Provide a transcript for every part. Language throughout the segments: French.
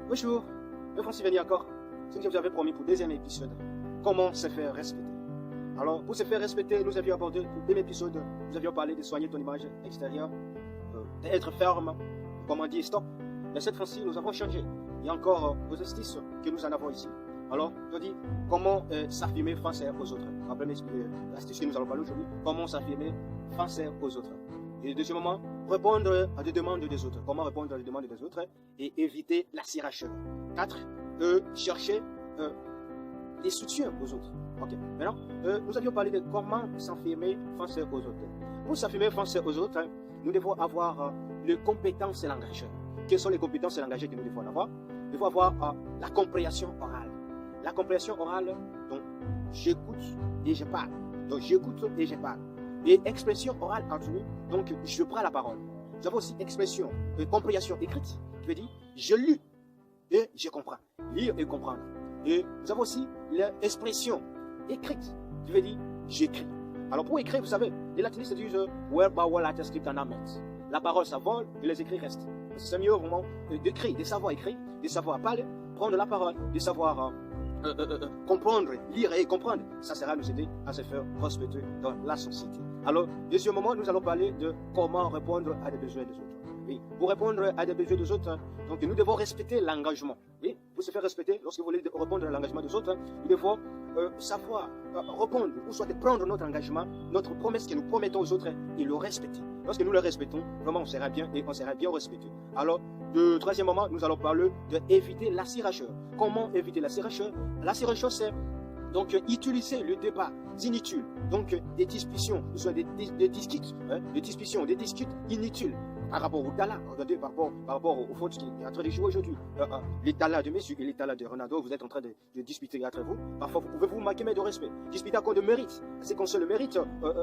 Bonjour, le Francis venu encore. Ce que je vous avais promis pour le deuxième épisode, comment se faire respecter. Alors, pour se faire respecter, nous avions abordé pour le deuxième épisode, nous avions parlé de soigner ton image extérieure, d'être ferme, comment dire stop. Mais cette fois-ci, nous avons changé. Il y a encore vos astuces que nous en avons ici. Alors, je dis comment s'affirmer face aux autres. Rappelez-moi l'astuce que nous allons parler aujourd'hui, comment s'affirmer face aux autres. Et deuxièmement, répondre à des demandes des autres. Comment répondre à des demandes des autres et éviter la ciracheur. 4. Chercher des soutiens aux autres. Ok. Maintenant, nous avions parlé de comment s'affirmer face aux autres. Pour s'affirmer face aux autres, nous devons avoir les compétences langagères. Quelles sont les compétences langagères que nous devons avoir? Nous devons avoir la compréhension orale. La compréhension orale, donc j'écoute et je parle. Donc j'écoute et je parle. Et expression orale entre nous, donc je prends la parole. Nous avons aussi expression, compréhension écrite, qui veut dire je lis et je comprends. Lire et comprendre. Et nous avons aussi l'expression écrite, qui veut dire j'écris. Alors pour écrire, vous savez, les latinistes disent word by word later script and amen. La parole ça vole et les écrits restent. C'est mieux vraiment d'écrire, de savoir écrire, de savoir parler, prendre la parole, de savoir comprendre, lire et comprendre. Ça sera nous aider à se faire respecter dans la société. Alors, deuxième moment, nous allons parler de comment répondre à des besoins des autres. Oui, pour répondre à des besoins des autres, donc nous devons respecter l'engagement. Oui, pour se faire respecter, lorsque vous voulez répondre à l'engagement des autres, nous devons savoir répondre, ou soit prendre notre engagement, notre promesse que nous promettons aux autres et le respecter. Lorsque nous le respectons, vraiment on sera bien et on sera bien respecté. Alors, le troisième moment, nous allons parler d'éviter la ciracheur. Comment éviter la ciracheur? La ciracheur, c'est donc utiliser le débat inutile, donc des discussions, soit des discutes, des discussions, des discutes inutiles par rapport au talent. Regardez par rapport au foot qui est en train de jouer aujourd'hui. Les talents de Messi et les talents de Ronaldo, vous êtes en train de disputer entre vous. Parfois, vous pouvez vous manquer de respect. Disputer à cause de mérite. C'est qu'on se le mérite.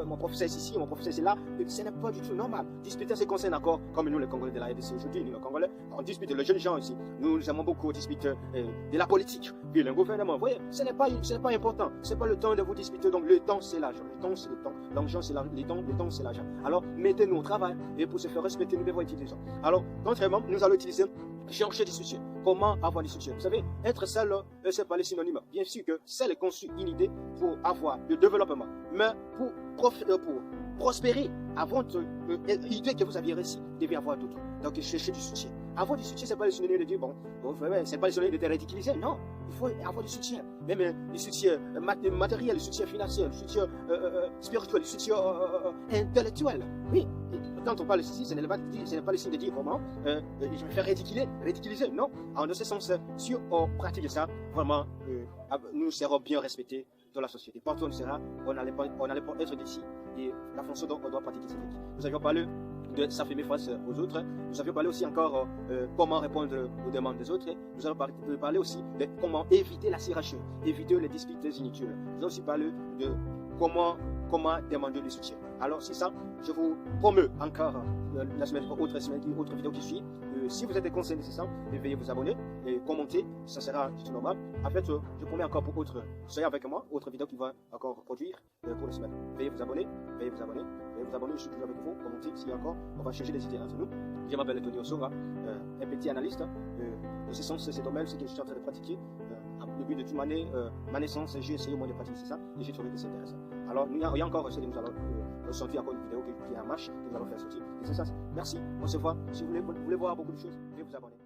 Mon professeur est ici, mon professeur est là. Ce n'est pas du tout normal. Disputer, c'est qu'on s'est d'accord, comme nous les Congolais de la RDC aujourd'hui, nous les Congolais, on dispute les jeunes gens ici. Nous aimons beaucoup disputer de la politique, puis le gouvernement. Vous voyez, ce n'est pas important. Ce n'est pas le temps de vous disputer. Donc le temps, c'est l'argent. Le temps, c'est le temps. L'argent, c'est l'argent. Le temps, c'est l'argent. Alors, mettez-nous au travail et pour se faire respecter, nous devons utiliser ça. Alors, contrairement, nous allons utiliser chercher des soutiens. Comment avoir des soutiens? Vous savez, être seul, ce n'est pas les synonymes. Bien sûr que seul est conçu une idée pour avoir le développement. Mais pour prospérer, avant l'idée que vous aviez réussi, vous devez avoir d'autres. Donc, chercher du soutien. Avoir du soutien, ce n'est pas le synonyme de dire, bon, c'est pas le synonyme de te ridiculiser. Non, il faut avoir du soutien. Même du soutien matériel, du soutien financier, du soutien spirituel, du soutien intellectuel. Oui, et quand on parle ici, ce n'est pas le signe de dire comment je vais faire ridiculiser. Non, en ce sens, si on pratique ça, vraiment, nous serons bien respectés dans la société. Partout où on sera, on n'allait pas être d'ici. Et la fonction dont on doit pratiquer cette vie. Nous avions parlé de s'affirmer face aux autres. Nous avions parlé aussi encore comment répondre aux demandes des autres. Nous avons parlé aussi de comment éviter la ciracheur, éviter les disputes inutiles. Nous avons aussi parlé de comment demander du soutien. Alors, c'est ça, je vous promets encore autre vidéo qui suit. Si vous êtes concerné, c'est ça, veuillez vous abonner et commenter, ça sera tout normal. En fait, je promets encore pour soyez avec moi, autre vidéo qui va encore produire pour la semaine. Veuillez vous abonner, je suis toujours avec vous, commentez s'il y a encore, on va changer les idées entre nous. Je m'appelle Tony Osonga, un petit analyste. De ce sens, c'est domaine, ce que je suis en train de pratiquer. Depuis de toute ma naissance, j'ai essayé au moins de pratiquer ça et j'ai trouvé que c'est intéressant. Alors, il y a encore ce que nous allons sortir encore une vidéo qui est en marche, que nous allons faire sortir. Et c'est ça. Merci, on se voit. Si vous voulez voir beaucoup de choses, veuillez vous abonner.